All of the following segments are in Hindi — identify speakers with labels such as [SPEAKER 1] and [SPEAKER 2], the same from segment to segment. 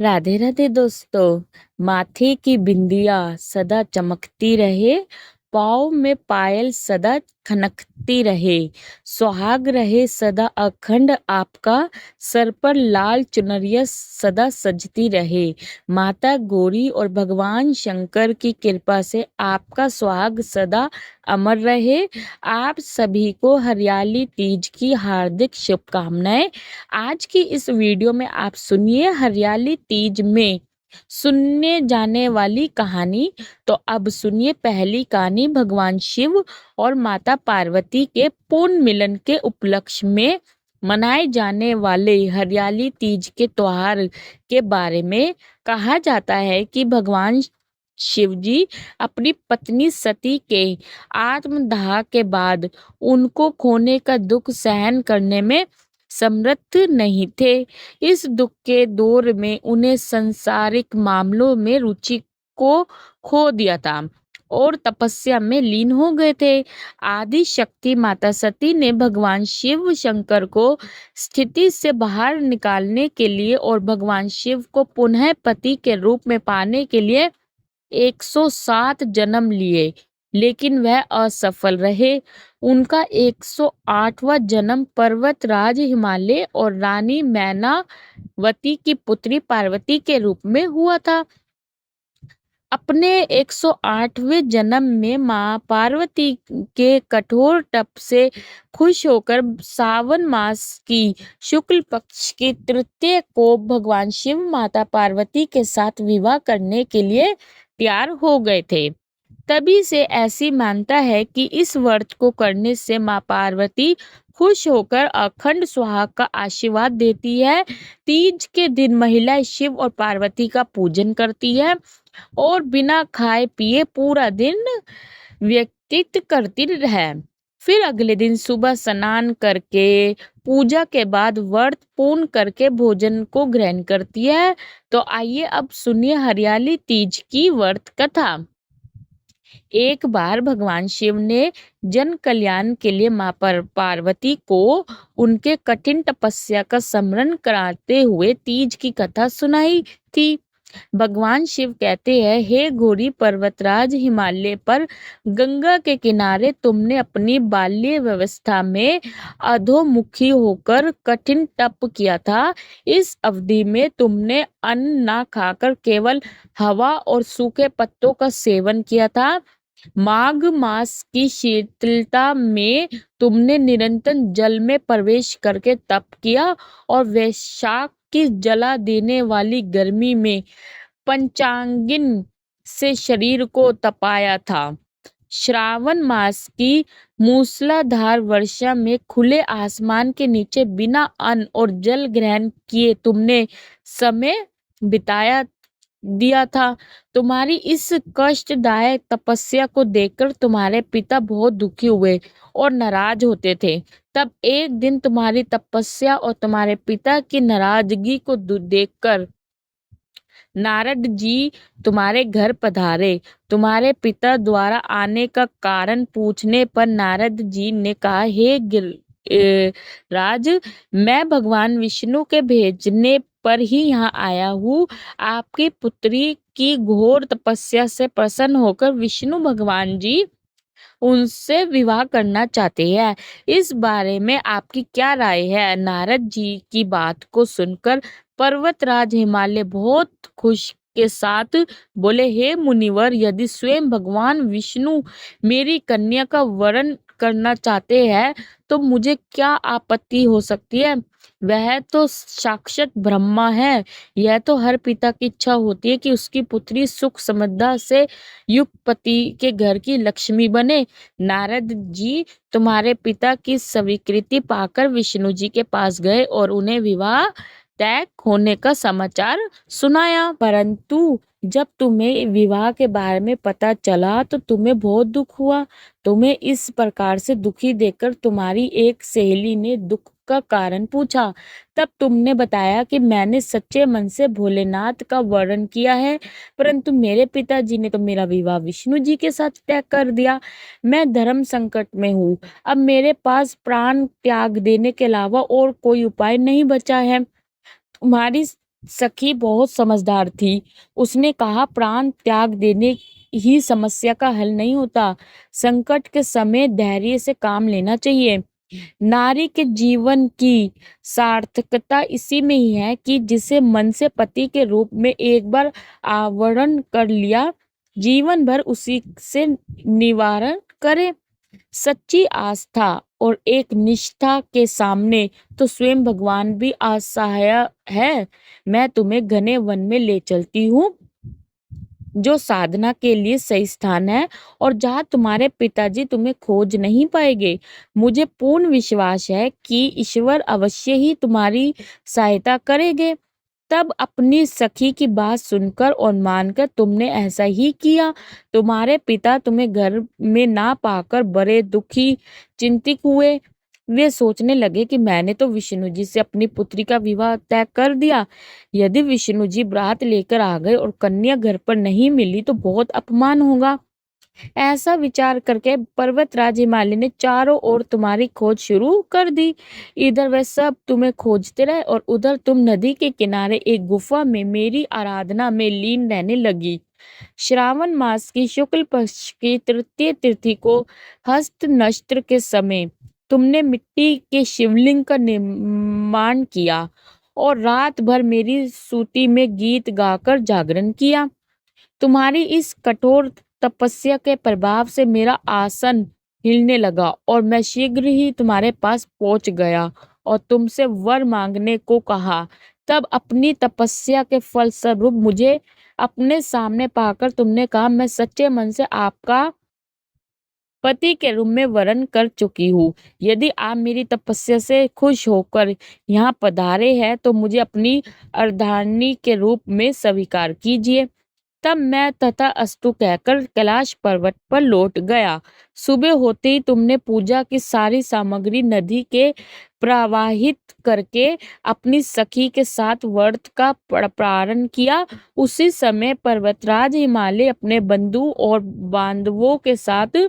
[SPEAKER 1] राधे राधे दोस्तों। माथे की बिंदिया सदा चमकती रहे, पाँव में पायल सदा खनकती रहे, सुहाग रहे सदा अखंड आपका, सर पर लाल चुनरिया सदा सजती रहे। माता गौरी और भगवान शंकर की कृपा से आपका सुहाग सदा अमर रहे। आप सभी को हरियाली तीज की हार्दिक शुभकामनाएं। आज की इस वीडियो में आप सुनिए हरियाली तीज में सुनने जाने वाली कहानी। तो अब सुनिए पहली कहानी, भगवान शिव और माता पार्वती के पूर्ण मिलन के उपलक्ष्य में मनाए जाने वाले हरियाली तीज के त्योहार के बारे में। कहा जाता है कि भगवान शिव जी अपनी पत्नी सती के आत्मदाह के बाद उनको खोने का दुख सहन करने में समर्थ नहीं थे। इस दुख के दौर में उन्हें सांसारिक मामलों में रुचि को खो दिया था और तपस्या में लीन हो गए थे। आदि शक्ति माता सती ने भगवान शिव शंकर को स्थिति से बाहर निकालने के लिए और भगवान शिव को पुनः पति के रूप में पाने के लिए 107 जन्म लिए, लेकिन वह असफल रहे। उनका 108वां जन्म पर्वतराज हिमालय और रानी मैनावती की पुत्री पार्वती के रूप में हुआ था। अपने 108वें जन्म में मां पार्वती के कठोर तप से खुश होकर सावन मास की शुक्ल पक्ष की तृतीया को भगवान शिव माता पार्वती के साथ विवाह करने के लिए तैयार हो गए थे। तभी से ऐसी मान्यता है कि इस व्रत को करने से मां पार्वती खुश होकर अखंड सुहाग का आशीर्वाद देती है। तीज के दिन महिलाएं शिव और पार्वती का पूजन करती है और बिना खाए पिए पूरा दिन व्यतीत करती है। फिर अगले दिन सुबह स्नान करके पूजा के बाद व्रत पूर्ण करके भोजन को ग्रहण करती है। तो आइए अब सुनिए हरियाली तीज की व्रत कथा। एक बार भगवान शिव ने जन कल्याण के लिए मां पार्वती को उनके कठिन तपस्या का स्मरण कराते हुए तीज की कथा सुनाई थी। भगवान शिव कहते हैं, हे गौरी पर्वतराज हिमालय पर गंगा के किनारे तुमने अपनी बाल्य व्यवस्था में अधोमुखी होकर कठिन तप किया था। इस अवधि में तुमने अन्न ना खाकर केवल हवा और सूखे पत्तों का सेवन किया था। माघ मास की शीतलता में तुमने निरंतर जल में प्रवेश करके तप किया और वैशाख की जला देने वाली गर्मी में पंचांगिन से शरीर को तपाया था। श्रावण मास की मूसलाधार वर्षा में खुले आसमान के नीचे बिना अन्न और जल ग्रहण किए तुमने समय बिताया दिया था। तुम्हारी इस कष्टदायक तपस्या को देखकर तुम्हारे पिता बहुत दुखी हुए और नाराज होते थे। तब एक दिन तुम्हारी तपस्या और तुम्हारे पिता की नाराजगी को देखकर नारद जी तुम्हारे घर पधारे। तुम्हारे पिता द्वारा आने का कारण पूछने पर नारद जी ने कहा, हे राज, मैं भगवान विष्णु के भेजने पर ही यहाँ आया हूँ। आपकी पुत्री की घोर तपस्या से प्रसन्न होकर विष्णु भगवान जी उनसे विवाह करना चाहते हैं। इस बारे में आपकी क्या राय है? नारद जी की बात को सुनकर पर्वतराज हिमालय बहुत खुश के साथ बोले, हे मुनिवर, यदि स्वयं भगवान विष्णु मेरी कन्या का वरण करना चाहते हैं तो मुझे क्या आपत्ति हो सकती है? वह तो साक्षात ब्रह्मा है। यह तो हर पिता की इच्छा होती है कि उसकी पुत्री सुख समृद्धि से युक्त पति के घर की लक्ष्मी बने। नारद जी तुम्हारे पिता की स्वीकृति पाकर विष्णु जी के पास गए और उन्हें विवाह तय होने का समाचार सुनाया। परंतु जब तुम्हें विवाह के बारे में पता चला तो तुम्हें बहुत दुख हुआ। तुम्हें इस प्रकार से दुखी देखकर तुम्हारी एक सहेली ने दुख का कारण पूछा। तब तुमने बताया कि मैंने सच्चे मन से भोलेनाथ का वर्ण किया है, परंतु मेरे पिताजी ने तो मेरा विवाह विष्णु जी के साथ तय कर दिया। मैं धर्म संकट में हूँ। अब मेरे पास प्राण त्याग देने के अलावा और कोई उपाय नहीं बचा है। तुम्हारी सखी बहुत समझदार थी। उसने कहा, प्राण त्याग देने ही समस्या का हल नहीं होता। संकट के समय धैर्य से काम लेना चाहिए। नारी के जीवन की सार्थकता इसी में ही है कि जिसे मन से पति के रूप में एक बार आवरण कर लिया, जीवन भर उसी से निवारण करे। सच्ची आस्था और एक निष्ठा के सामने तो स्वयं भगवान भी असहाय है। मैं तुम्हें घने वन में ले चलती हूँ, जो साधना के लिए सही स्थान है, और जहाँ तुम्हारे पिताजी तुम्हें खोज नहीं पाएंगे। मुझे पूर्ण विश्वास है कि ईश्वर अवश्य ही तुम्हारी सहायता करेंगे। तब अपनी सखी की बात सुनकर और मानकर तुमने ऐसा ही किया। तुम्हारे पिता तुम्हें घर में ना पाकर बड़े दुखी, चिंतित हुए। वे सोचने लगे कि मैंने तो विष्णु जी से अपनी पुत्री का विवाह तय कर दिया। यदि विष्णु जी बारात लेकर आ गए और कन्या घर पर नहीं मिली तो बहुत अपमान होगा। ऐसा विचार करके पर्वतराज हिमालय ने चारों ओर तुम्हारी खोज शुरू कर दी। इधर वे सब तुम्हें खोजते रहे और उधर तुम नदी के किनारे एक गुफा में मेरी आराधना में लीन रहने लगी। श्रावण मास की शुक्ल पक्ष की तृतीय तिथि को हस्त नक्षत्र के समय तुमने मिट्टी के शिवलिंग का निर्माण किया और रात भर मेरी सूती में गीत गाकर जागरण किया। तुम्हारी इस कठोर तपस्या के प्रभाव से मेरा आसन हिलने लगा और मैं शीघ्र ही तुम्हारे पास पहुंच गया और तुमसे वर मांगने को कहा। तब अपनी तपस्या के फल स्वरूप मुझे अपने सामने पाकर तुमने कहा, मैं सच्चे मन से आपका पति के रूप में वरण कर चुकी हूँ। यदि आप मेरी तपस्या से खुश होकर यहाँ पधारे हैं तो मुझे अपनी अर्धांगिनी के रूप में स्वीकार कीजिए। तब मैं तथा अस्तु कहकर कैलाश पर्वत पर लौट गया। सुबह होते ही तुमने पूजा की सारी सामग्री नदी के प्रवाहित करके अपनी सखी के साथ व्रत का प्रारंभ किया। उसी समय पर्वतराज हिमालय अपने बंधु और बांधवों के साथ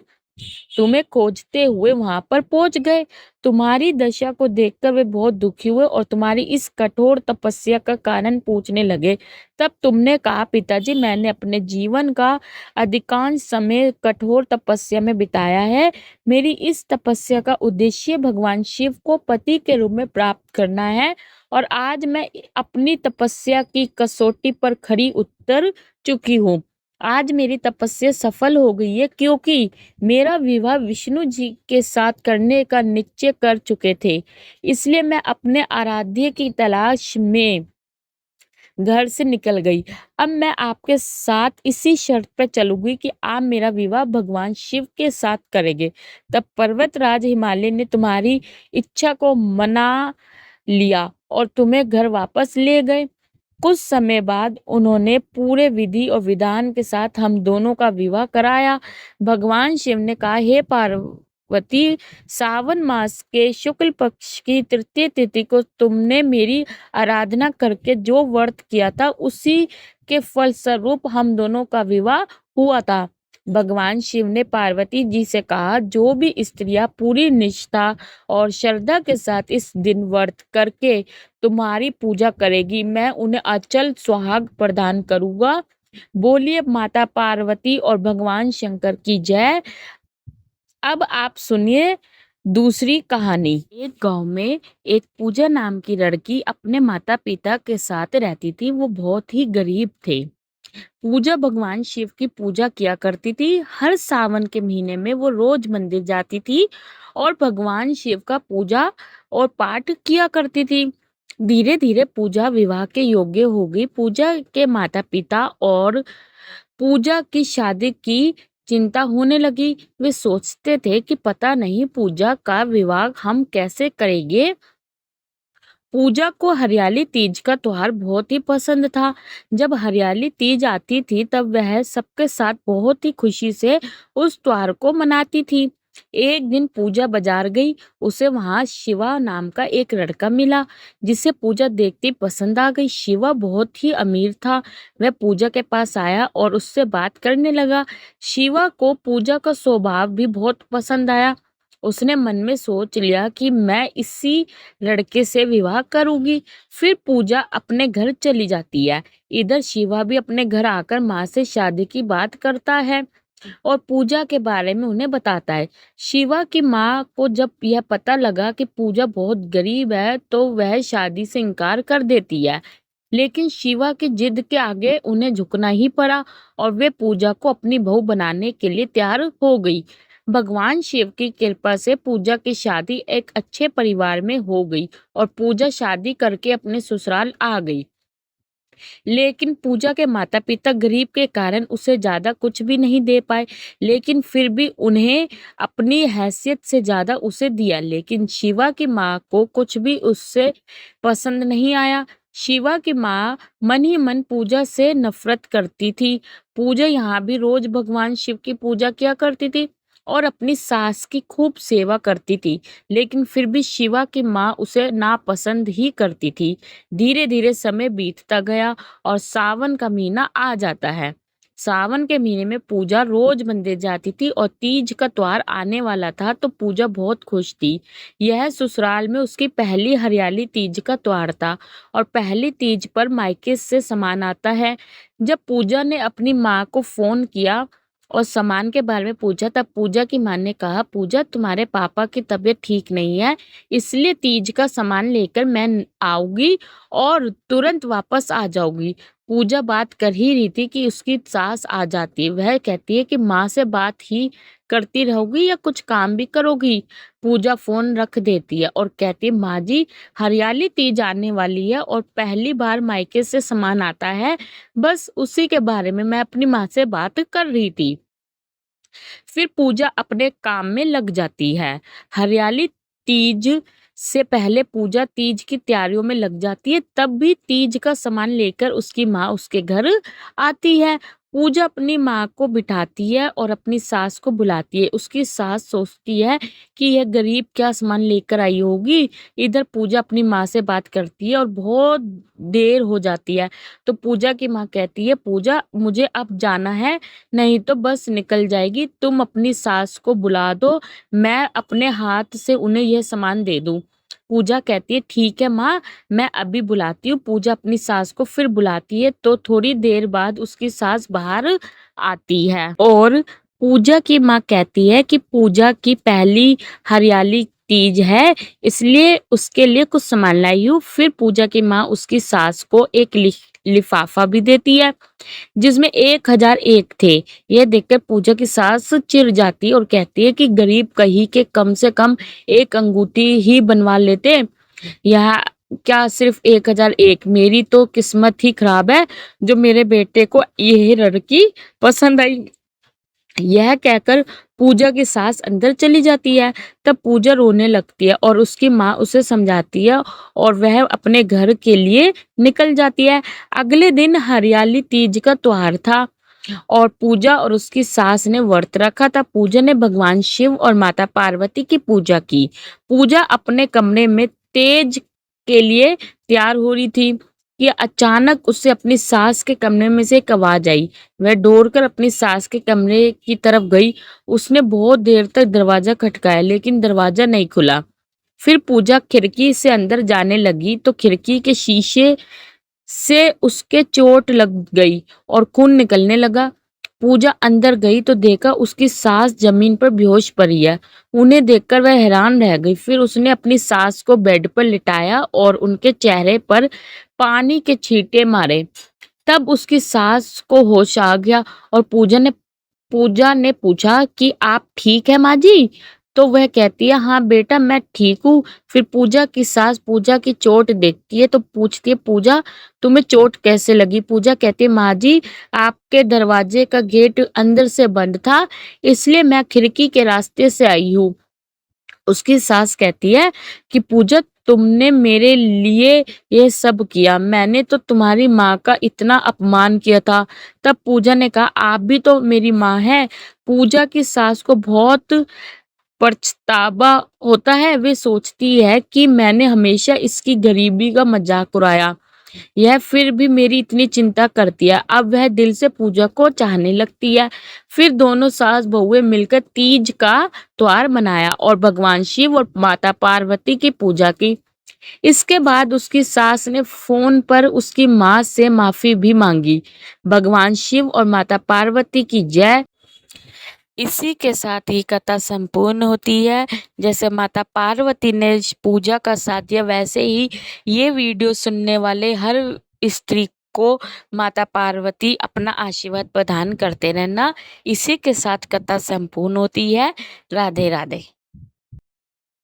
[SPEAKER 1] तुम्हें खोजते हुए वहां पर पहुंच गए। तुम्हारी दशा को देखकर वे बहुत दुखी हुए और तुम्हारी इस कठोर तपस्या का कारण पूछने लगे। तब तुमने कहा, पिताजी, मैंने अपने जीवन का अधिकांश समय कठोर तपस्या में बिताया है। मेरी इस तपस्या का उद्देश्य भगवान शिव को पति के रूप में प्राप्त करना है और आज मैं अपनी तपस्या की कसौटी पर खरी उतर चुकी हूँ। आज मेरी तपस्या सफल हो गई है क्योंकि मेरा विवाह विष्णु जी के साथ करने का निश्चय कर चुके थे। इसलिए मैं अपने आराध्य की तलाश में घर से निकल गई। अब मैं आपके साथ इसी शर्त पर चलूंगी कि आप मेरा विवाह भगवान शिव के साथ करेंगे। तब पर्वतराज हिमालय ने तुम्हारी इच्छा को मना लिया और तुम्हें घर वापस ले गए। कुछ समय बाद उन्होंने पूरे विधि और विधान के साथ हम दोनों का विवाह कराया। भगवान शिव ने कहा, हे पार्वती, सावन मास के शुक्ल पक्ष की तृतीय तिथि को तुमने मेरी आराधना करके जो व्रत किया था उसी के फल स्वरूप हम दोनों का विवाह हुआ था। भगवान शिव ने पार्वती जी से कहा, जो भी स्त्रियां पूरी निष्ठा और श्रद्धा के साथ इस दिन व्रत करके तुम्हारी पूजा करेगी, मैं उन्हें अचल सुहाग प्रदान करूंगा। बोलिए माता पार्वती और भगवान शंकर की जय। अब आप सुनिए दूसरी कहानी। एक गांव में एक पूजा नाम की लड़की अपने माता पिता के साथ रहती थी। वो बहुत ही गरीब थे। पूजा भगवान शिव की पूजा किया करती थी। हर सावन के महीने में वो रोज मंदिर जाती थी और भगवान शिव का पूजा और पाठ किया करती थी। धीरे धीरे पूजा विवाह के योग्य हो गई। पूजा के माता पिता और पूजा की शादी की चिंता होने लगी। वे सोचते थे कि पता नहीं पूजा का विवाह हम कैसे करेंगे। पूजा को हरियाली तीज का त्योहार बहुत ही पसंद था। जब हरियाली तीज आती थी तब वह सबके साथ बहुत ही खुशी से उस त्योहार को मनाती थी। एक दिन पूजा बाजार गई। उसे वहां शिवा नाम का एक लड़का मिला जिसे पूजा देखती पसंद आ गई। शिवा बहुत ही अमीर था। वह पूजा के पास आया और उससे बात करने लगा। शिवा को पूजा का स्वभाव भी बहुत पसंद आया। उसने मन में सोच लिया कि मैं इसी लड़के से विवाह करूंगी। फिर पूजा अपने घर चली जाती है। इधर शिवा भी अपने घर आकर माँ से शादी की बात करता है और पूजा के बारे में उन्हें बताता है। शिवा की माँ को जब यह पता लगा कि पूजा बहुत गरीब है तो वह शादी से इनकार कर देती है। लेकिन शिवा की जिद के आगे उन्हें झुकना ही पड़ा और वे पूजा को अपनी बहू बनाने के लिए तैयार हो गई। भगवान शिव की कृपा से पूजा की शादी एक अच्छे परिवार में हो गई और पूजा शादी करके अपने ससुराल आ गई। लेकिन पूजा के माता पिता गरीब के कारण उसे ज्यादा कुछ भी नहीं दे पाए, लेकिन फिर भी उन्हें अपनी हैसियत से ज्यादा उसे दिया। लेकिन शिवा की माँ को कुछ भी उससे पसंद नहीं आया। शिवा की माँ मन ही मन पूजा से नफरत करती थी। पूजा यहाँ भी रोज भगवान शिव की पूजा किया करती थी और अपनी सास की खूब सेवा करती थी, लेकिन फिर भी शिवा की माँ उसे नापसंद ही करती थी। धीरे धीरे समय बीतता गया और सावन का महीना आ जाता है। सावन के महीने में पूजा रोज मंदिर जाती थी और तीज का त्योहार आने वाला था तो पूजा बहुत खुश थी। यह ससुराल में उसकी पहली हरियाली तीज का त्योहार था और पहली तीज पर मायके से सामान आता है। जब पूजा ने अपनी माँ को फोन किया और सामान के बारे में पूछा तब पूजा की माँ ने कहा, पूजा तुम्हारे पापा की तबीयत ठीक नहीं है, इसलिए तीज का सामान लेकर मैं आऊंगी और तुरंत वापस आ जाऊंगी। पूजा बात कर ही रही थी कि उसकी सास आ जाती है। वह कहती है कि माँ से बात ही करती रहोगी या कुछ काम भी करोगी। पूजा फोन रख देती है और कहती है, माँ जी हरियाली तीज आने वाली है और पहली बार मायके से सामान आता है, बस उसी के बारे में मैं अपनी माँ से बात कर रही थी। फिर पूजा अपने काम में लग जाती है। हरियाली तीज से पहले पूजा तीज की तैयारियों में लग जाती है, तब भी तीज का सामान लेकर उसकी माँ उसके घर आती है। पूजा अपनी माँ को बिठाती है और अपनी सास को बुलाती है। उसकी सास सोचती है कि यह गरीब क्या सामान लेकर आई होगी। इधर पूजा अपनी माँ से बात करती है और बहुत देर हो जाती है। तो पूजा की माँ कहती है, पूजा मुझे अब जाना है, नहीं तो बस निकल जाएगी। तुम अपनी सास को बुला दो, मैं अपने हाथ से उन्हें यह सामान दे दूं। पूजा कहती है, ठीक है माँ, मैं अभी बुलाती हूँ। पूजा अपनी सास को फिर बुलाती है तो थोड़ी देर बाद उसकी सास बाहर आती है और पूजा की माँ कहती है कि पूजा की पहली हरियाली तीज है, इसलिए उसके लिए कुछ सामान लाई हूँ। फिर पूजा की माँ उसकी सास को एक लिफाफा भी देती है जिसमें 1001 थे। यह देखकर पूजा की सास चिढ़ जाती है और कहती है कि गरीब कहीं के कम से कम एक अंगूठी ही बनवा लेते, यह क्या सिर्फ 1001। मेरी तो किस्मत ही खराब है जो मेरे बेटे को यह लड़की पसंद आई। यह कहकर पूजा की सास अंदर चली जाती है। तब पूजा रोने लगती है और उसकी माँ उसे समझाती है और वह अपने घर के लिए निकल जाती है। अगले दिन हरियाली तीज का त्योहार था और पूजा और उसकी सास ने व्रत रखा था। पूजा ने भगवान शिव और माता पार्वती की पूजा की। पूजा अपने कमरे में तेज के लिए तैयार हो रही थी कि अचानक उससे अपनी सास के कमरे में से एक आवाज आई। वह दौड़कर अपनी सास के कमरे की तरफ गई। उसने बहुत देर तक दरवाजा खटकाया लेकिन दरवाजा नहीं खुला। फिर पूजा खिड़की से अंदर जाने लगी तो खिड़की के शीशे से उसके चोट लग गई और खून निकलने लगा। पूजा अंदर गई तो देखा उसकी सास जमीन पर बेहोश पड़ी है। उन्हें देखकर वह हैरान रह गई। फिर उसने अपनी सास को बेड पर लिटाया और उनके चेहरे पर पानी के छींटे मारे। तब उसकी सास को होश आ गया और पूजा ने पूछा कि आप ठीक है माँ जी? तो वह कहती है, हाँ बेटा मैं ठीक हूँ। फिर पूजा की सास पूजा की चोट देखती है तो पूछती है, पूजा तुम्हें चोट कैसे लगी? पूजा कहती है, माँ जी आपके दरवाजे का गेट अंदर से बंद था, इसलिए मैं खिड़की के रास्ते से आई हूँ। उसकी सास कहती है कि पूजा तुमने मेरे लिए ये सब किया, मैंने तो तुम्हारी माँ का इतना अपमान किया था। तब पूजा ने कहा, आप भी तो मेरी माँ है। पूजा की सास को बहुत पछतावा होता है। वे सोचती है कि मैंने हमेशा इसकी गरीबी का मजाक उड़ाया। यह फिर भी मेरी इतनी चिंता करती है। अब वह दिल से पूजा को चाहने लगती है। फिर दोनों सास बहुएं मिलकर तीज का त्योहार मनाया और भगवान शिव और माता पार्वती की पूजा की। इसके बाद उसकी सास ने फोन पर उसकी माँ से माफी भी मांगी। भगवान शिव और माता पार्वती की जय। इसी के साथ ही कथा संपूर्ण होती है। जैसे माता पार्वती ने पूजा का साथ दिया, वैसे ही ये वीडियो सुनने वाले हर स्त्री को माता पार्वती अपना आशीर्वाद प्रदान करते रहना। इसी के साथ कथा संपूर्ण होती है। राधे राधे।